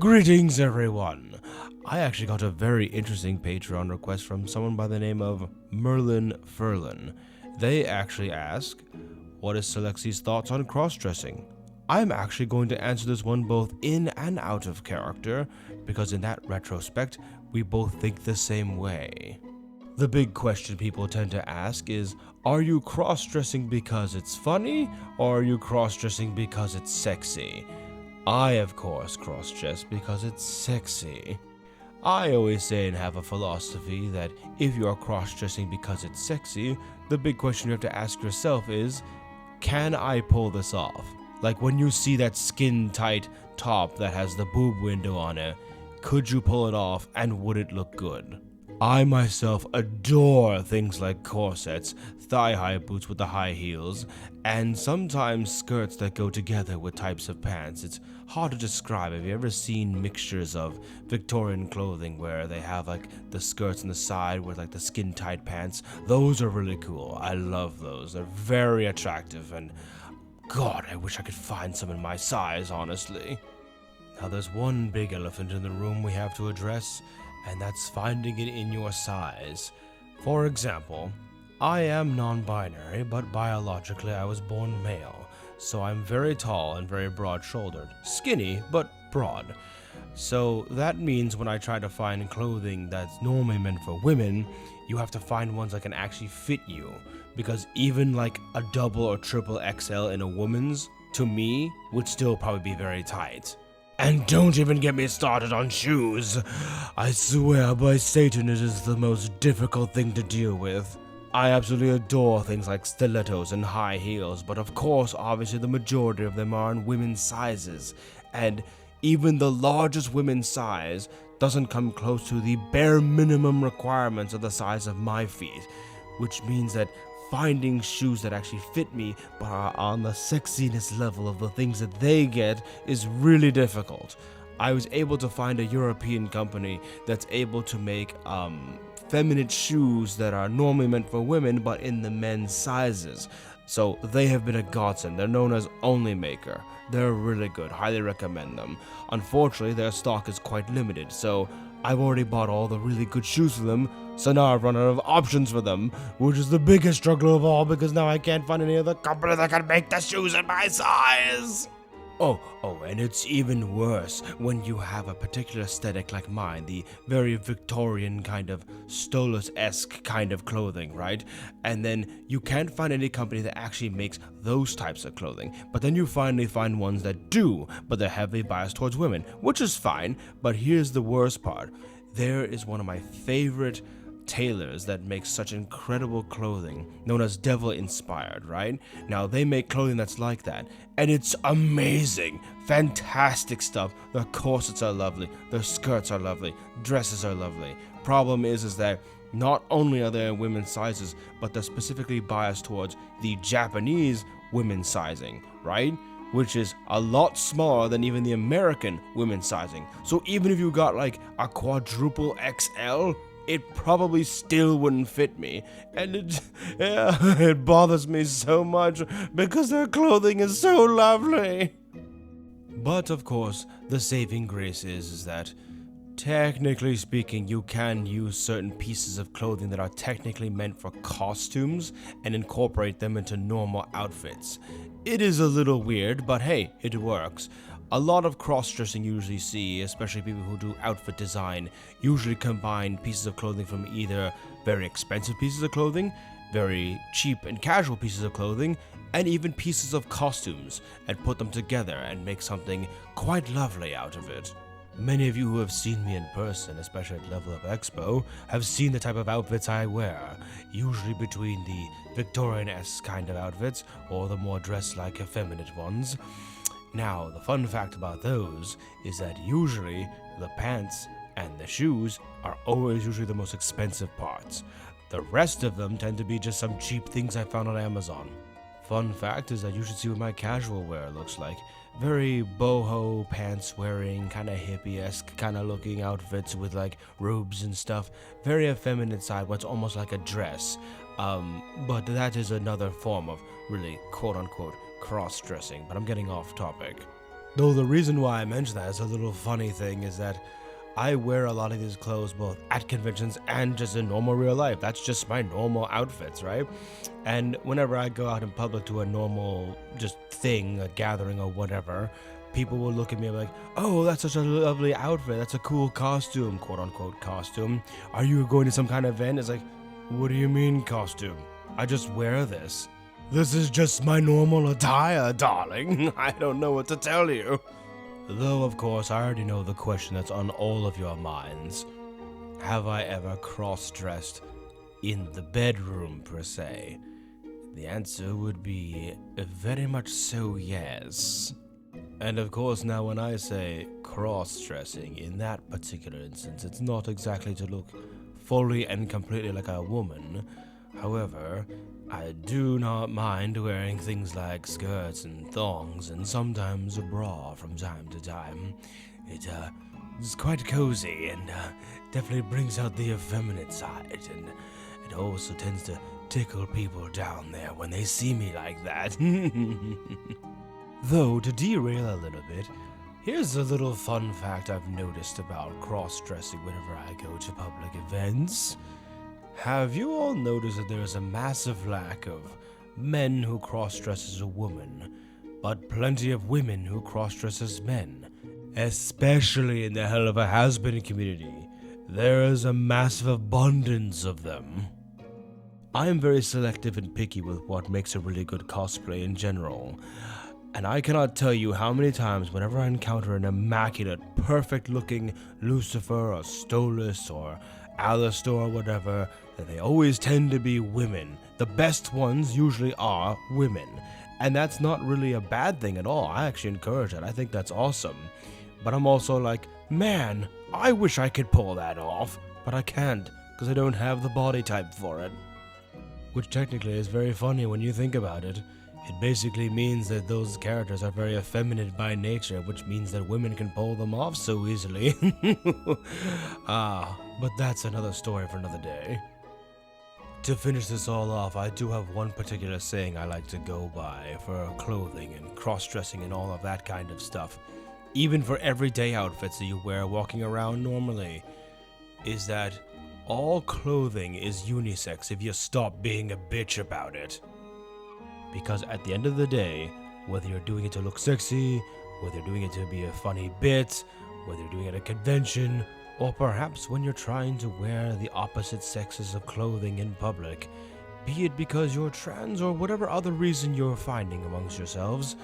Greetings, everyone. I actually got a very interesting Patreon request from someone by the name of Merlinferlin. They actually ask, what is Salexi's thoughts on cross-dressing? I'm actually going to answer this one both in and out of character, because in that retrospect, we both think the same way. The big question people tend to ask is, are you cross-dressing because it's funny, or are you cross-dressing because it's sexy? I, of course, cross-dress because it's sexy. I always say and have a philosophy that if you are cross-dressing because it's sexy, the big question you have to ask yourself is, can I pull this off? Like when you see that skin-tight top that has the boob window on it, could you pull it off and would it look good? I myself adore things like corsets, thigh-high boots with the high heels, and sometimes skirts that go together with types of pants. It's hard to describe. Have you ever seen mixtures of Victorian clothing where they have like the skirts on the side with like the skin-tight pants? Those are really cool. I love those. They're very attractive, and God, I wish I could find some in my size, honestly. Now there's one big elephant in the room we have to address, and that's finding it in your size. For example, I am non-binary, but biologically I was born male, so I'm very tall and very broad-shouldered. Skinny, but broad. So that means when I try to find clothing that's normally meant for women, you have to find ones that can actually fit you, because even like a double or triple XL in a woman's, to me, would still probably be very tight. And don't even get me started on shoes. I swear by Satan it is the most difficult thing to deal with. I absolutely adore things like stilettos and high heels, but of course, obviously the majority of them are in women's sizes. And even the largest women's size doesn't come close to the bare minimum requirements of the size of my feet, which means that finding shoes that actually fit me but are on the sexiness level of the things that they get is really difficult. I was able to find a European company that's able to make feminine shoes that are normally meant for women but in the men's sizes. So they have been a godsend. They're known as Only Maker. They're really good. Highly recommend them. Unfortunately, their stock is quite limited, so I've already bought all the really good shoes for them, so now I've run out of options for them, which is the biggest struggle of all because now I can't find any other company that can make the shoes in my size. Oh, and it's even worse when you have a particular aesthetic like mine, the very Victorian kind of Stolas-esque kind of clothing, right? And then you can't find any company that actually makes those types of clothing, but then you finally find ones that do, but they're heavily biased towards women, which is fine, but here's the worst part. There is one of my favorite tailors that makes such incredible clothing, known as Devil Inspired, right? Now, they make clothing that's like that, and it's amazing. Fantastic stuff. Their corsets are lovely, their skirts are lovely, dresses are lovely. Problem is that not only are they in women's sizes, but they're specifically biased towards the Japanese women's sizing, right? Which is a lot smaller than even the American women's sizing. So even if you got like a quadruple XL, it probably still wouldn't fit me, and it bothers me so much because their clothing is so lovely. But of course, the saving grace is that, technically speaking, you can use certain pieces of clothing that are technically meant for costumes and incorporate them into normal outfits. It is a little weird, but hey, it works. A lot of cross-dressing you usually see, especially people who do outfit design, usually combine pieces of clothing from either very expensive pieces of clothing, very cheap and casual pieces of clothing, and even pieces of costumes, and put them together and make something quite lovely out of it. Many of you who have seen me in person, especially at Level Up Expo, have seen the type of outfits I wear, usually between the Victorian-esque kind of outfits or the more dress-like effeminate ones. Now, the fun fact about those is that usually the pants and the shoes are always usually the most expensive parts. The rest of them tend to be just some cheap things I found on Amazon. Fun fact is that you should see what my casual wear looks like. Very boho pants wearing, kind of hippie-esque kind of looking outfits with like robes and stuff. Very effeminate side, what's almost like a dress. But that is another form of really quote-unquote cross-dressing, but I'm getting off topic. Though the reason why I mention that is a little funny thing is that I wear a lot of these clothes both at conventions and just in normal real life. That's just my normal outfits, right? And whenever I go out in public to a normal just thing, a gathering or whatever, people will look at me like, oh, that's such a lovely outfit. That's a cool costume, quote unquote costume. Are you going to some kind of event? It's like, what do you mean costume? I just wear this. This is just my normal attire, darling. I don't know what to tell you. Though, of course, I already know the question that's on all of your minds. Have I ever cross-dressed in the bedroom, per se? The answer would be very much so, yes. And of course, now when I say cross-dressing, in that particular instance, it's not exactly to look fully and completely like a woman. However, I do not mind wearing things like skirts and thongs and sometimes a bra from time to time. It's quite cozy and definitely brings out the effeminate side, and it also tends to tickle people down there when they see me like that. Though, to derail a little bit, here's a little fun fact I've noticed about cross-dressing whenever I go to public events. Have you all noticed that there is a massive lack of men who cross-dress as a woman, but plenty of women who cross-dress as men? Especially in the Helluvaboss community, there is a massive abundance of them. I am very selective and picky with what makes a really good cosplay in general, and I cannot tell you how many times whenever I encounter an immaculate, perfect-looking Lucifer or Stolas or Alistair or whatever, that they always tend to be women. The best ones usually are women. And that's not really a bad thing at all. I actually encourage it. I think that's awesome. But I'm also like, man, I wish I could pull that off. But I can't, because I don't have the body type for it. Which technically is very funny when you think about it. It basically means that those characters are very effeminate by nature, which means that women can pull them off so easily. But that's another story for another day. To finish this all off, I do have one particular saying I like to go by for clothing and cross-dressing and all of that kind of stuff, even for everyday outfits that you wear walking around normally, is that all clothing is unisex if you stop being a bitch about it. Because at the end of the day, whether you're doing it to look sexy, whether you're doing it to be a funny bit, whether you're doing it at a convention, or perhaps when you're trying to wear the opposite sexes of clothing in public, be it because you're trans or whatever other reason you're finding amongst yourselves,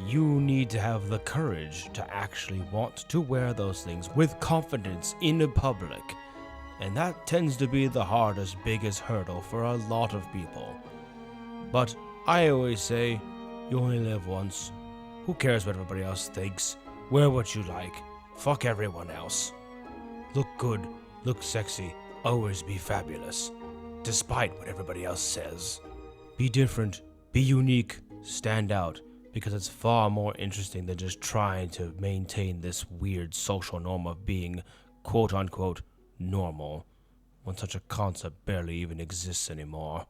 you need to have the courage to actually want to wear those things with confidence in the public. And that tends to be the hardest, biggest hurdle for a lot of people. But I always say, you only live once. Who cares what everybody else thinks? Wear what you like. Fuck everyone else. Look good, look sexy, always be fabulous. Despite what everybody else says. Be different, be unique, stand out, because it's far more interesting than just trying to maintain this weird social norm of being quote-unquote normal, when such a concept barely even exists anymore.